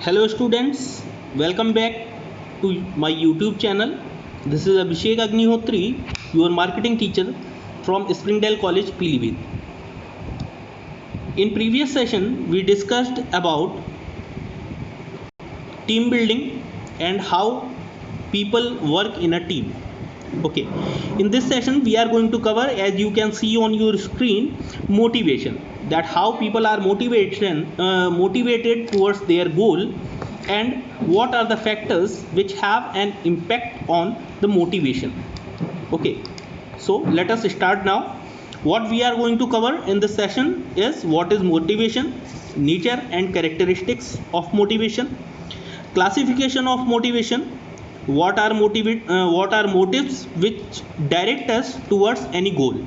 Hello students, welcome back to my YouTube channel. This is Abhishek Agnihotri, your marketing teacher from Springdale College, Pilibhit. In previous session, we discussed about team building and how people work in a team. Okay, in this session we are going to cover, as you can see on your screen, motivation, that how people are motivated towards their goal, and what are the factors which have an impact on the motivation. Okay, so let us start now. What we are going to cover in this session is what is motivation, nature and characteristics of motivation, classification of motivation, what are motives which direct us towards any goal,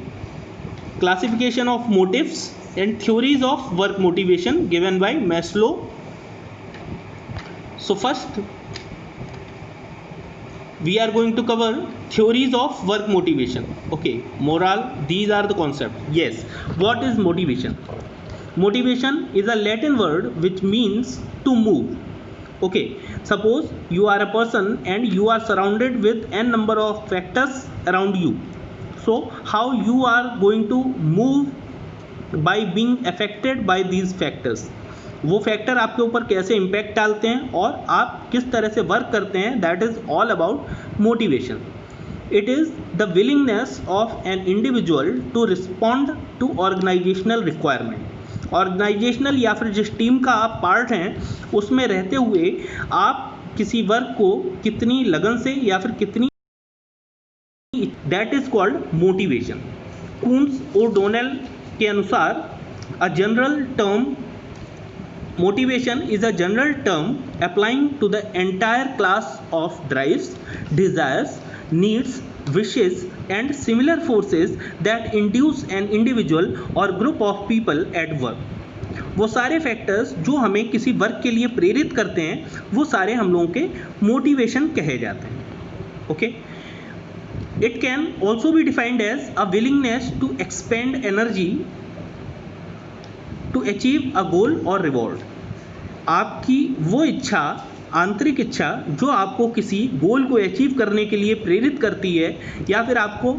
classification of motives and theories of work motivation given by Maslow. So first we are going to cover theories of work motivation. Okay, morale, these are the concepts. Yes, what is motivation? Motivation is a Latin word which means to move. Okay, suppose you are a person and you are surrounded with n number of factors around you. So how you are going to move by being affected by these factors, वो factor आपके ऊपर कैसे impact डालते हैं और आप किस तरह से वर्क करते हैं, that is all about motivation. It is the willingness of an individual to respond to organizational requirement. Organizational या फिर जिस टीम का आप पार्ट हैं उसमें रहते हुए आप किसी वर्क को कितनी लगन से या फिर कितनी, that is called motivation. Coons O'Donnell के अनुसार a general term motivation is a general term applying to the entire class of drives, desires, needs, wishes and similar forces that induce an individual or group of people at work. वो सारे factors जो हमें किसी work के लिए प्रेरित करते हैं वो सारे हम लोगों के मोटिवेशन कहे जाते हैं. Okay, it can also be defined as a willingness to expend energy to achieve a goal और रिवॉर्ड. आपकी वो इच्छा, आंतरिक इच्छा जो आपको किसी गोल को अचीव करने के लिए प्रेरित करती है या फिर आपको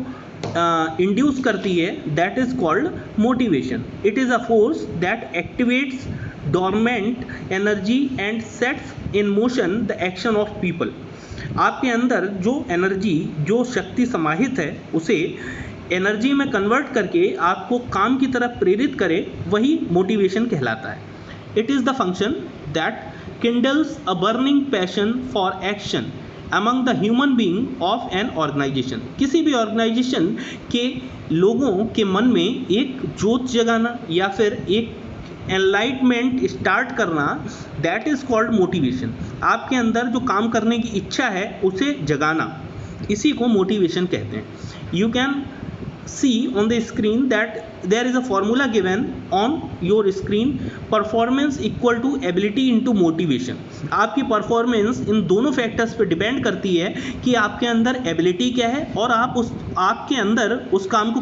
इंड्यूस करती है, that is called motivation. It is a force that activates dormant energy and sets in motion the action of people. आपके अंदर जो एनर्जी, जो शक्ति समाहित है, उसे एनर्जी में कन्वर्ट करके आपको काम की तरफ प्रेरित करे, वही मोटिवेशन कहलाता है. It is the function that kindles a burning passion for action among the human being of an organization. किसी भी ऑर्गेनाइजेशन के लोगों के मन में एक जोत जगाना या फिर एक एनलाइटमेंट स्टार्ट करना, दैट इज कॉल्ड मोटिवेशन. आपके अंदर जो काम करने की इच्छा है उसे जगाना, इसी को मोटिवेशन कहते हैं. You can see on the screen that there is a formula given on your screen, performance equal to ability into motivation. आपकी परफॉर्मेंस इन दोनों फैक्टर्स पे डिपेंड करती है कि आपके अंदर एबिलिटी क्या है और आपके अंदर उस काम को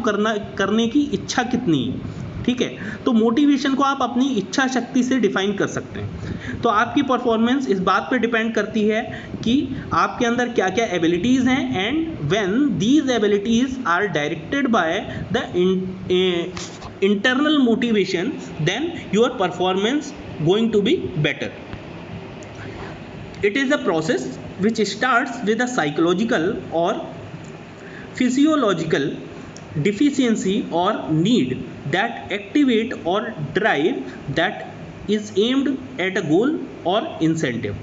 करने की इच्छा कितनी है. ठीक है, तो मोटिवेशन को आप अपनी इच्छा शक्ति से डिफाइन कर सकते हैं. तो आपकी परफॉर्मेंस इस बात पे डिपेंड करती है कि आपके अंदर क्या क्या एबिलिटीज़ हैं, and when these abilities are directed by the internal motivation, then your performance going to be better. It is a process which starts with a psychological और physiological deficiency or need that activate or drive that is aimed at a goal or incentive.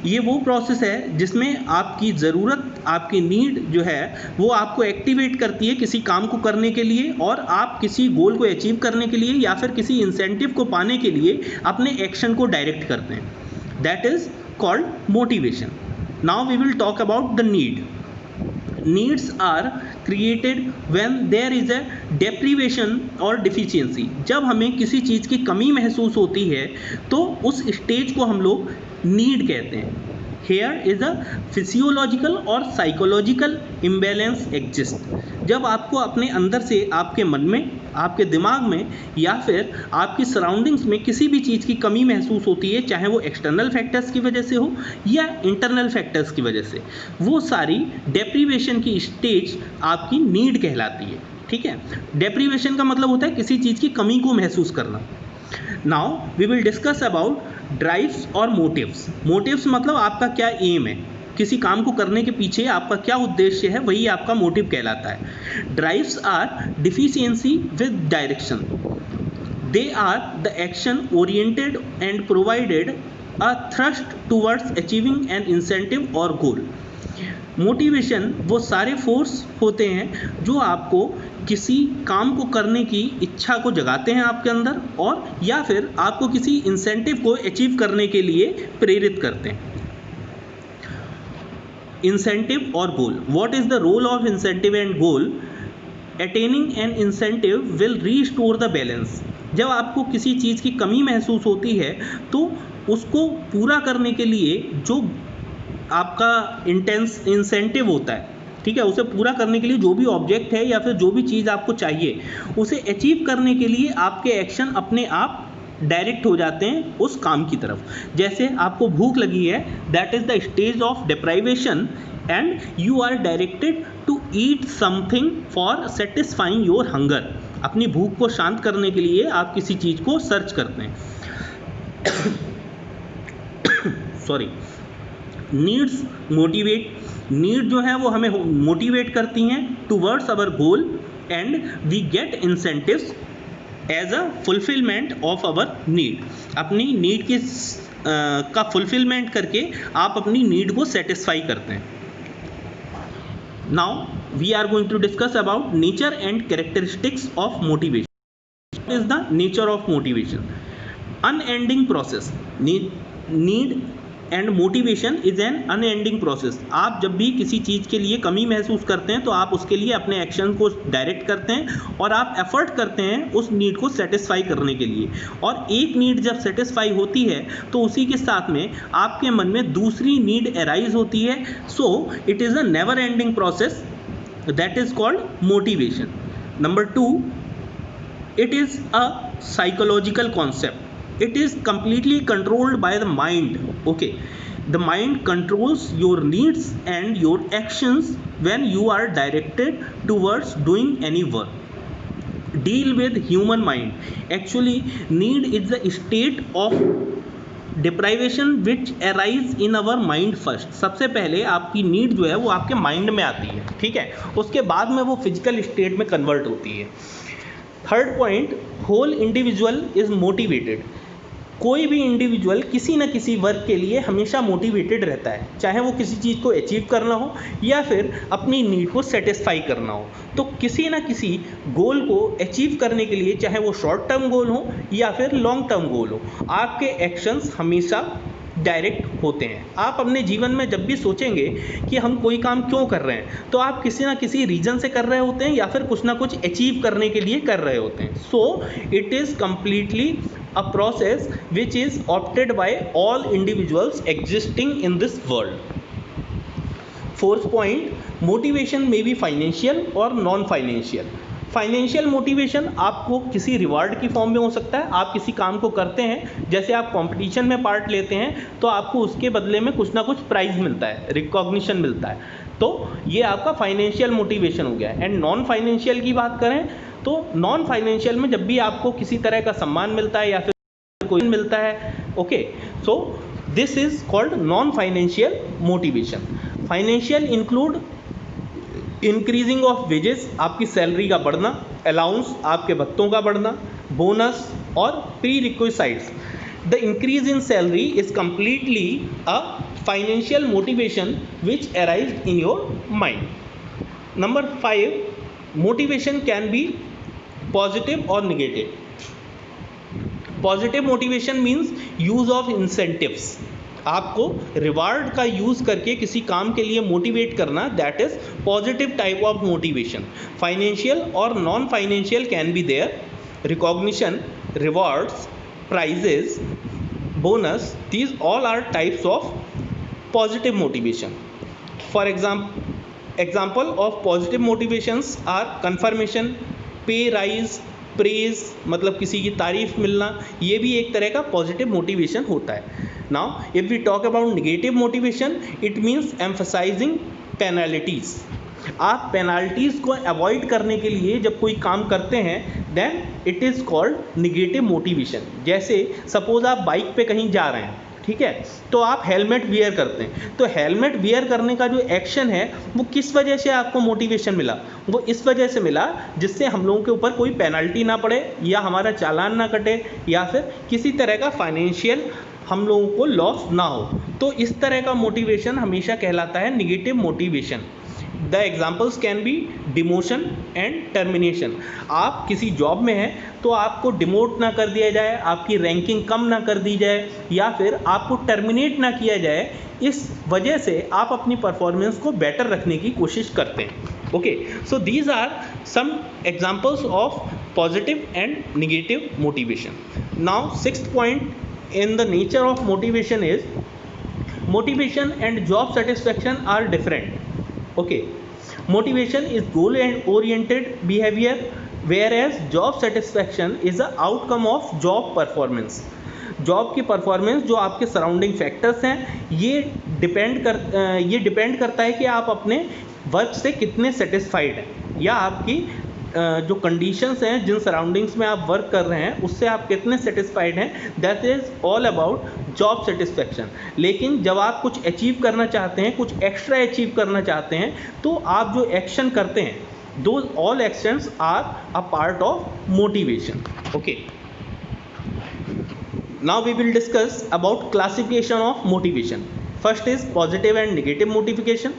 ये वो process है जिसमें आपकी ज़रूरत, आपकी need जो है वो आपको एक्टिवेट करती है किसी काम को करने के लिए, और आप किसी गोल को अचीव करने के लिए या फिर किसी इंसेंटिव को पाने के लिए अपने एक्शन को डायरेक्ट करते हैं. That is called motivation. Now we will talk about the need. Needs are created when there is a deprivation or deficiency. जब हमें किसी चीज़ की कमी महसूस होती है तो उस स्टेज को हम लोग नीड कहते हैं. हेयर इज अ फिजियोलॉजिकल और साइकोलॉजिकल इम्बैलेंस एग्जिस्ट। जब आपको अपने अंदर से, आपके मन में, आपके दिमाग में या फिर आपकी सराउंडिंग्स में किसी भी चीज़ की कमी महसूस होती है, चाहे वो एक्सटर्नल फैक्टर्स की वजह से हो या इंटरनल फैक्टर्स की वजह से, वो सारी डेप्रीवेशन की स्टेज आपकी नीड कहलाती है। ठीक है, डेप्रीवेशन का मतलब होता है किसी चीज़ की कमी को महसूस करना। Now we will discuss about drives और मोटिव्स। मोटिव्स मतलब आपका क्या एम है, किसी काम को करने के पीछे आपका क्या उद्देश्य है, वही आपका मोटिव कहलाता है। Drives are deficiency with direction. They are the action oriented and provided a thrust towards achieving an incentive और गोल। मोटिवेशन वो सारे फोर्स होते हैं जो आपको किसी काम को करने की इच्छा को जगाते हैं आपके अंदर, और या फिर आपको किसी इंसेंटिव को अचीव करने के लिए प्रेरित करते हैं। इंसेंटिव और goal. What is the role of incentive and goal? Attaining an incentive will restore the balance. जब आपको किसी चीज़ की कमी महसूस होती है तो उसको पूरा करने के लिए जो आपका इंसेंटिव होता है, ठीक है, उसे पूरा करने के लिए जो भी ऑब्जेक्ट है या फिर जो भी चीज़ आपको चाहिए, उसे अचीव करने के लिए आपके एक्शन अपने आप डायरेक्ट हो जाते हैं उस काम की तरफ। जैसे आपको भूख लगी है, that is the stage of deprivation and you are directed to eat something for satisfying your hunger. अपनी भूख को शांत करने के लिए आप किसी चीज़ को सर्च करते हैं। सॉरी। Needs motivate. नीड जो है वो हमें मोटिवेट करती हैं towards our goal and we get incentives as a fulfillment of our need. अपनी नीड की का फुलफिलमेंट करके आप अपनी नीड को सेटिस्फाई करते हैं। Now we are going to discuss about nature and characteristics of motivation. What is the nature of motivation? Unending process. Need and motivation is an unending process. आप जब भी किसी चीज़ के लिए कमी महसूस करते हैं तो आप उसके लिए अपने एक्शन को डायरेक्ट करते हैं और आप एफर्ट करते हैं उस नीड को सेटिस्फाई करने के लिए। और एक नीड जब सेटिस्फाई होती है तो उसी के साथ में आपके मन में दूसरी नीड अराइज होती है। So it is a never ending process, that is called motivation. Number 2, it is a psychological concept. It is completely controlled by the mind. Okay, the mind controls your needs and your actions when you are directed towards doing any work. Deal with human mind. Actually, need is the state of deprivation which arise in our mind first. सबसे पहले आपकी need जो है वो आपके mind में आती है, ठीक है, उसके बाद में वो फिजिकल स्टेट में कन्वर्ट होती है। Third point, whole individual is motivated. कोई भी इंडिविजुअल किसी न किसी वर्क के लिए हमेशा मोटिवेटेड रहता है, चाहे वो किसी चीज़ को अचीव करना हो या फिर अपनी नीड को सेटिस्फाई करना हो। तो किसी न किसी गोल को अचीव करने के लिए, चाहे वो शॉर्ट टर्म गोल हो या फिर लॉन्ग टर्म गोल हो, आपके एक्शंस हमेशा डायरेक्ट होते हैं। आप अपने जीवन में जब भी सोचेंगे कि हम कोई काम क्यों कर रहे हैं, तो आप किसी ना किसी रीजन से कर रहे होते हैं या फिर कुछ ना कुछ अचीव करने के लिए कर रहे होते हैं। So it is completely a process which is opted by all individuals existing in this world. Fourth point, motivation may be financial or non-financial. Financial motivation आपको किसी रिवार्ड की फॉर्म में हो सकता है। आप किसी काम को करते हैं, जैसे आप कंपटीशन में पार्ट लेते हैं तो आपको उसके बदले में कुछ ना कुछ प्राइज मिलता है, रिकॉग्निशन मिलता है, तो ये आपका फाइनेंशियल मोटिवेशन हो गया। एंड नॉन फाइनेंशियल की बात करें तो नॉन फाइनेंशियल में जब भी आपको किसी तरह का सम्मान मिलता है या फिर कोई मिलता है, okay, so this is called non financial motivation. Financial include increasing of wages, आपकी सैलरी का बढ़ना, अलाउंस आपके भत्तों का बढ़ना, बोनस और prerequisites. The increase in salary is completely a financial motivation which arise in your mind. Number 5, motivation can be positive और negative. Positive motivation means use of incentives, आपको reward का use करके किसी काम के लिए motivate करना, that is positive type of motivation. Financial और non financial can be there, recognition, rewards, prizes, bonus, these all are types of Positive motivation. For example of positive motivations are confirmation, pay rise, praise, मतलब किसी की तारीफ मिलना, ये भी एक तरह का पॉजिटिव मोटिवेशन होता है. Now if we talk about negative motivation, it means emphasizing penalties. आप पेनल्टीज को अवॉइड करने के लिए जब कोई काम करते हैं then it is called negative motivation. जैसे सपोज आप बाइक पे कहीं जा रहे हैं, ठीक है, तो आप हेलमेट वियर करते हैं. तो हेलमेट वियर करने का जो एक्शन है वो किस वजह से आपको मोटिवेशन मिला? वो इस वजह से मिला जिससे हम लोगों के ऊपर कोई पेनल्टी ना पड़े, या हमारा चालान ना कटे, या फिर किसी तरह का फाइनेंशियल हम लोगों को लॉस ना हो. तो इस तरह का मोटिवेशन हमेशा कहलाता है negative motivation. The examples can be demotion and termination. आप किसी जॉब में हैं तो आपको डिमोट ना कर दिया जाए, आपकी रैंकिंग कम ना कर दी जाए, या फिर आपको टर्मिनेट ना किया जाए. इस वजह से आप अपनी परफॉर्मेंस को बेटर रखने की कोशिश करते हैं. Okay, so these are some examples of positive and negative motivation. Now sixth point in the nature of motivation is motivation and job satisfaction are different. Okay, motivation is goal oriented behavior, whereas job satisfaction is the outcome of job performance. Job की performance जो आपके surrounding factors हैं ये depend करता है कि आप अपने वर्क से कितने सेटिस्फाइड हैं, या आपकी जो कंडीशंस हैं जिन सराउंडिंग्स में आप वर्क कर रहे हैं उससे आप कितने सेटिस्फाइड हैं. That is all about job satisfaction. लेकिन जब आप कुछ अचीव करना चाहते हैं, कुछ एक्स्ट्रा अचीव करना चाहते हैं, तो आप जो एक्शन करते हैं दो all actions are a part of motivation. Okay, now we will discuss about classification of motivation. First is positive and negative motivation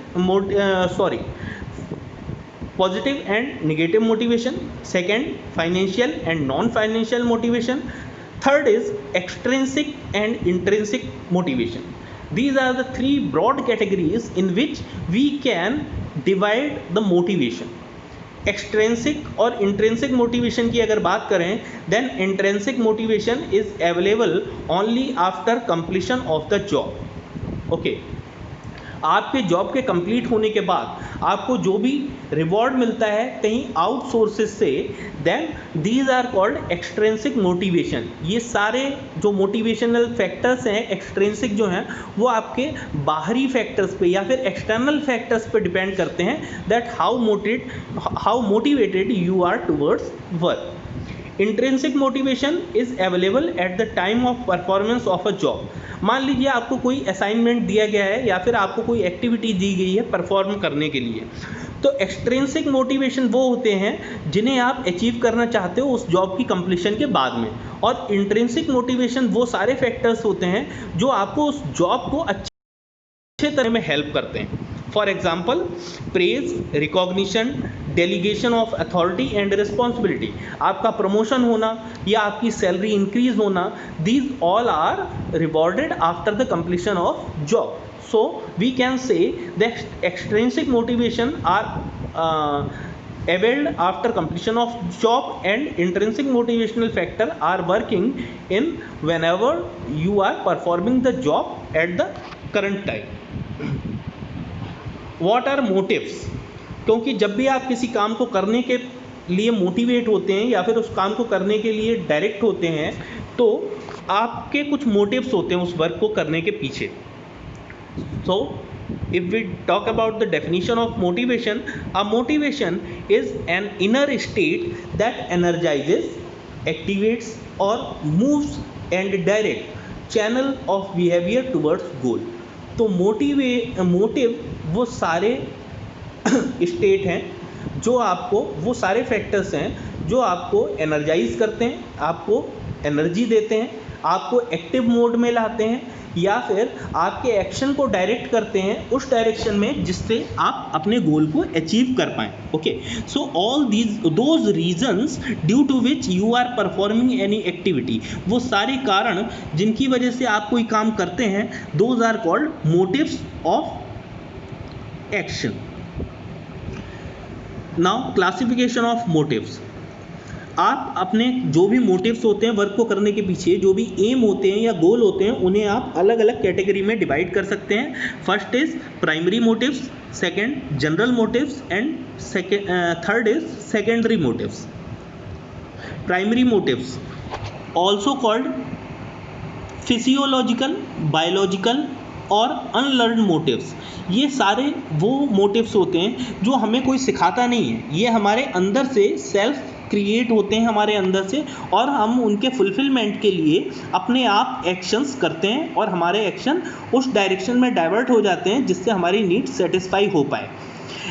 positive and negative motivation. Second, financial and non-financial motivation. Third is extrinsic and intrinsic motivation. These are the three broad categories in which we can divide the motivation. Extrinsic और intrinsic motivation की अगर बात करें then intrinsic motivation is available only after completion of the job. Okay, आपके job के complete होने के बाद आपको जो भी रिवॉर्ड मिलता है कहीं आउट सोर्सेज से, then these are called extrinsic motivation. ये सारे जो मोटिवेशनल फैक्टर्स हैं एक्सट्रेंसिक जो हैं वो आपके बाहरी फैक्टर्स पे या फिर एक्सटर्नल फैक्टर्स पे डिपेंड करते हैं that how motivated you are towards work. Intrinsic motivation is available at the time of performance of a job. मान लीजिए आपको कोई असाइनमेंट दिया गया है या फिर आपको कोई एक्टिविटी दी गई है परफॉर्म करने के लिए, तो एक्सट्रिंसिक मोटिवेशन वो होते हैं जिन्हें आप अचीव करना चाहते हो उस जॉब की कंप्लीशन के बाद में, और इंट्रिंसिक मोटिवेशन वो सारे फैक्टर्स होते हैं जो आपको उस जॉब को अच्छे तरह में हेल्प करते हैं. For example, praise, recognition, delegation of authority and responsibility, आपका प्रमोशन होना या आपकी सैलरी इंक्रीज होना, these all are rewarded after the completion of job. So we can say that extrinsic motivation are availed after completion of job, and intrinsic motivational factor are working in whenever you are performing the job at the current time. What are motives? क्योंकि जब भी आप किसी काम को करने के लिए मोटिवेट होते हैं या फिर उस काम को करने के लिए डायरेक्ट होते हैं तो आपके कुछ मोटिव्स होते हैं उस वर्क को करने के पीछे. So, if we talk about the definition of motivation, a motivation is an inner state that energizes, activates or moves and direct channel of behavior towards goal. तो मोटिव वो सारे स्टेट हैं जो आपको, वो सारे फैक्टर्स हैं जो आपको एनर्जाइज करते हैं, आपको एनर्जी देते हैं, आपको एक्टिव मोड में लाते हैं या फिर आपके एक्शन को डायरेक्ट करते हैं उस डायरेक्शन में जिससे आप अपने गोल को अचीव कर पाएँ. Okay, so all those reasons due to which you are performing any activity, वो सारे कारण जिनकी वजह से आप कोई काम करते हैं, those are called motives of action. Now classification of motives. आप अपने जो भी मोटिव्स होते हैं वर्क को करने के पीछे, जो भी एम होते हैं या गोल होते हैं, उन्हें आप अलग अलग कैटेगरी में डिवाइड कर सकते हैं. First is primary motives, second general motives and third is secondary motives. Primary motives also called physiological, biological और अनलर्न मोटिव्स. ये सारे वो मोटिव्स होते हैं जो हमें कोई सिखाता नहीं है, ये हमारे अंदर से सेल्फ क्रिएट होते हैं हमारे अंदर से, और हम उनके फुलफिलमेंट के लिए अपने आप एक्शंस करते हैं और हमारे एक्शन उस डायरेक्शन में डाइवर्ट हो जाते हैं जिससे हमारी नीड्स सेटिस्फाई हो पाए.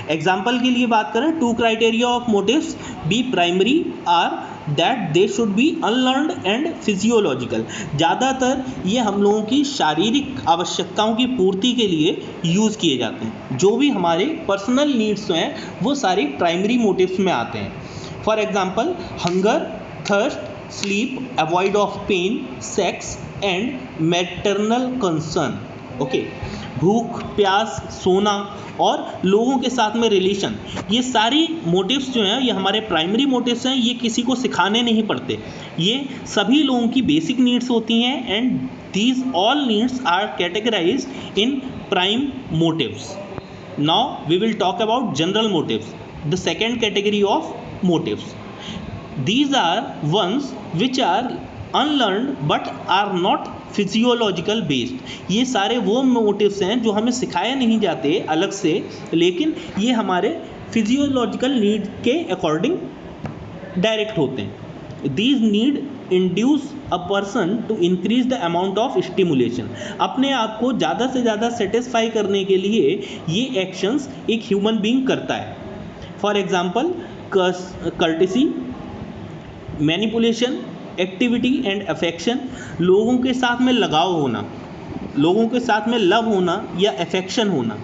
एग्जाम्पल के लिए बात करें, 2 criteria of motives be primary are that they should be unlearned and physiological. ज़्यादातर ये हम लोगों की शारीरिक आवश्यकताओं की पूर्ति के लिए यूज़ किए जाते हैं. जो भी हमारे पर्सनल नीड्स हैं वो सारी प्राइमरी मोटिव्स में आते हैं. For example, hunger, thirst, sleep, avoid of pain, sex and maternal concern. Okay, भूख, प्यास, सोना और लोगों के साथ में रिलेशन, ये सारी मोटिव्स जो हैं ये हमारे प्राइमरी मोटिव्स हैं. ये किसी को सिखाने नहीं पड़ते, ये सभी लोगों की बेसिक नीड्स होती हैं and these all needs are categorized in prime motives. Now we will talk about general motives, the second category of motives. These are ones which are unlearned but are not physiological based. ये सारे वो motives हैं जो हमें सिखाए नहीं जाते अलग से, लेकिन ये हमारे फिजियोलॉजिकल नीड के अकॉर्डिंग डायरेक्ट होते हैं. These need induce a person to increase the amount of stimulation. अपने आप को ज़्यादा से ज़्यादा सेटिस्फाई करने के लिए ये एक्शंस एक ह्यूमन बीइंग करता है. For example, courtesy, manipulation, activity and affection. लोगों के साथ में लगाव होना, लोगों के साथ में लव होना या अफेक्शन होना.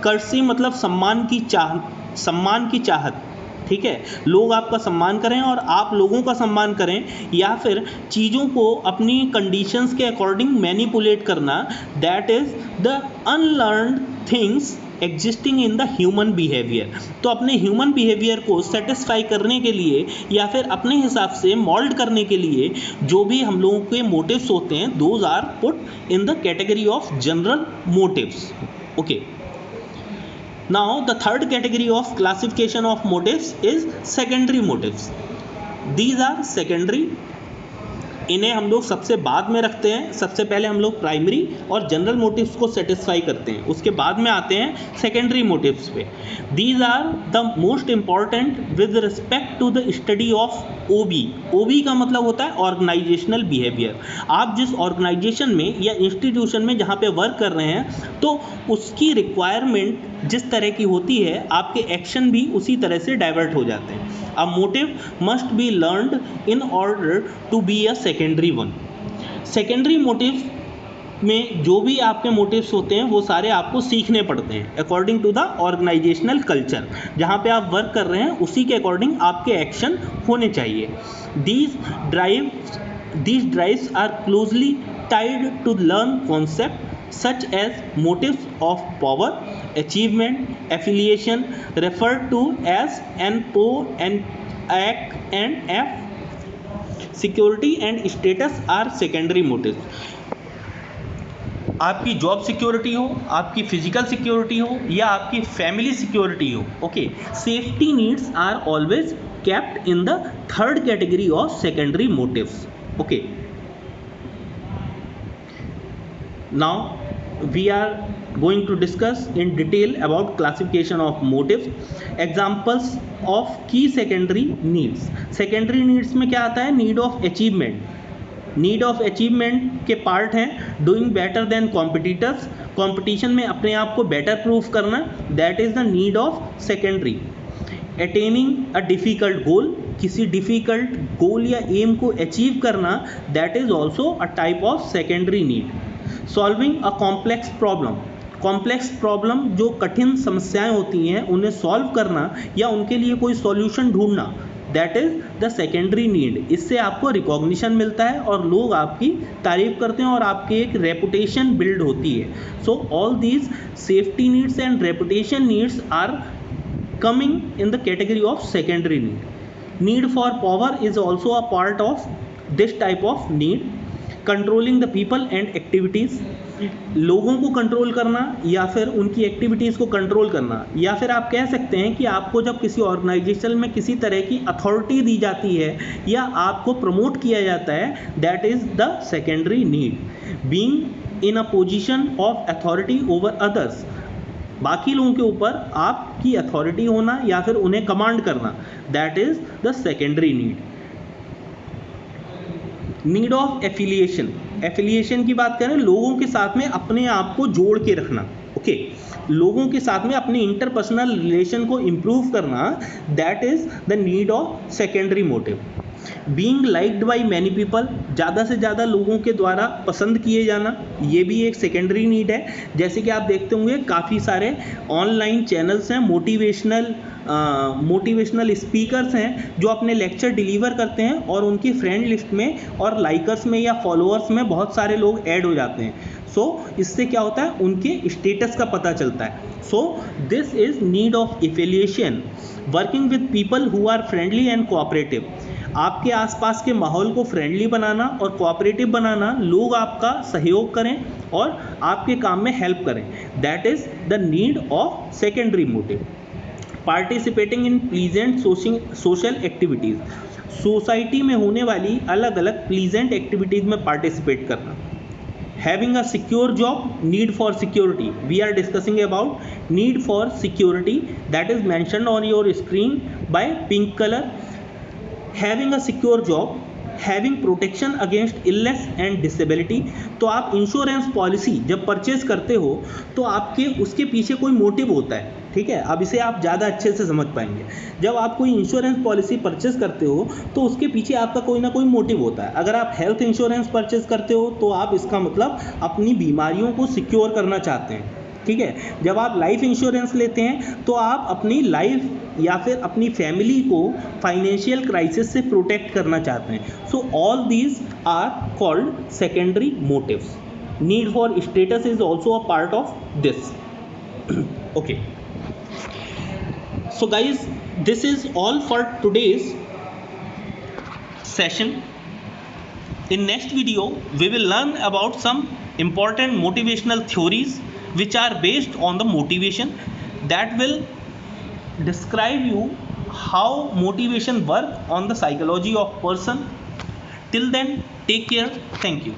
courtesy मतलब सम्मान की चाहत, ठीक है, लोग आपका सम्मान करें और आप लोगों का सम्मान करें, या फिर चीज़ों को अपनी कंडीशंस के अकॉर्डिंग मैनिपुलेट करना. That is the unlearned things existing in the human behaviour. तो अपने ह्यूमन बिहेवियर को सेटिस्फाई करने के लिए या फिर अपने हिसाब से मोल्ड करने के लिए जो भी हम लोगों के मोटिव्स होते हैं, those are put in the category of general motives. Okay, now the third category of classification of motives is secondary motives. These are secondary. इन्हें हम लोग सबसे बाद में रखते हैं. सबसे पहले हम लोग प्राइमरी और जनरल मोटिव्स को सेटिस्फाई करते हैं, उसके बाद में आते हैं सेकेंडरी मोटिव्स पे. These are the most important with respect to the study of OB. OB का मतलब होता है ऑर्गेनाइजेशनल बिहेवियर. आप जिस ऑर्गेनाइजेशन में या इंस्टीट्यूशन में जहाँ पे वर्क कर रहे हैं, तो उसकी रिक्वायरमेंट जिस तरह की होती है, आपके एक्शन भी उसी तरह से डाइवर्ट हो जाते हैं. A motive must be learned in order to be a secondary one. Secondary motive में जो भी आपके मोटिव्स होते हैं वो सारे आपको सीखने पड़ते हैं according to the organizational culture. जहाँ पे आप वर्क कर रहे हैं उसी के अकॉर्डिंग आपके एक्शन होने चाहिए. These drives are closely tied to learn concept such as motives of power, achievement, affiliation, referred to as NPO and AC and F. Security and status are secondary motives. आपकी job security हो, आपकी physical security हो या आपकी family security हो, okay, safety needs are always kept in the third category of secondary motives. Okay, now we are going to discuss in detail about classification of motives. Examples of key secondary needs. Secondary needs में क्या आता है? Need of achievement. Need of achievement के part हैं doing better than competitors. competition में अपने आप को better proof करना, that is the need of secondary. Attaining a difficult goal. किसी डिफ़िकल्ट गोल या एम को अचीव करना, that is also a type of secondary need. Solving a complex problem. Complex problem जो कठिन समस्याएं होती हैं उन्हें सॉल्व करना या उनके लिए कोई सॉल्यूशन ढूंढना, that is the secondary need. इससे आपको रिकॉग्निशन मिलता है और लोग आपकी तारीफ करते हैं और आपकी एक रेपुटेशन बिल्ड होती है. So all these safety needs and reputation needs are coming in the category of secondary need. Need for power is also a part of this type of need. Controlling the people and activities, लोगों को control करना या फिर उनकी activities को control करना, या फिर आप कह सकते हैं कि आपको जब किसी ऑर्गेनाइजेशन में किसी तरह की अथॉरिटी दी जाती है या आपको प्रमोट किया जाता है, that is the secondary need. Being in a position of authority over others, बाकी लोगों के ऊपर आपकी अथॉरिटी होना या फिर उन्हें कमांड करना, that is the secondary need. Need of affiliation, affiliation की बात करें, लोगों के साथ में अपने आप को जोड़ के रखना. ओके, लोगों के साथ में अपने इंटरपर्सनल रिलेशन को इम्प्रूव करना, that is the need of secondary motive. Being liked by many people, ज़्यादा से ज़्यादा लोगों के द्वारा पसंद किए जाना, ये भी एक सेकेंडरी नीड है. जैसे कि आप देखते होंगे काफ़ी सारे ऑनलाइन चैनल्स हैं, मोटिवेशनल स्पीकर्स हैं जो अपने लेक्चर डिलीवर करते हैं और उनकी फ्रेंड लिस्ट में और लाइकर्स में या फॉलोअर्स में बहुत सारे लोग ऐड हो जाते हैं. इससे क्या होता है, उनके स्टेटस का पता चलता है. This is need of affiliation. Working with people who are friendly and cooperative, आपके आसपास के माहौल को फ्रेंडली बनाना और कोऑपरेटिव बनाना, लोग आपका सहयोग करें और आपके काम में हेल्प करें, that is the need of secondary motive. Participating in pleasant social activities, society में होने वाली अलग अलग प्लीजेंट एक्टिविटीज़ में पार्टिसिपेट करना. Having a secure job, need for security. We are discussing about need for security, that is mentioned on your screen by pink color. Having a secure job, having protection against illness and disability. तो आप insurance policy जब purchase करते हो तो आपके उसके पीछे कोई मोटिव होता है, ठीक है. अब इसे आप ज़्यादा अच्छे से समझ पाएंगे. जब आप कोई इंश्योरेंस पॉलिसी परचेज करते हो तो उसके पीछे आपका कोई ना कोई मोटिव होता है. अगर आप हेल्थ इंश्योरेंस परचेज करते हो तो आप इसका मतलब अपनी बीमारियों को सिक्योर करना चाहते हैं, ठीक है. जब आप लाइफ इंश्योरेंस लेते हैं तो आप अपनी लाइफ या फिर अपनी फैमिली को फाइनेंशियल क्राइसिस से प्रोटेक्ट करना चाहते हैं. So all these are called secondary motives. Need for status is also a part of this. Okay, so guys, this is all for today's session. In next video we will learn about some important motivational theories which are based on the motivation, that will describe you how motivation work on the psychology of person. Till then, take care. Thank you.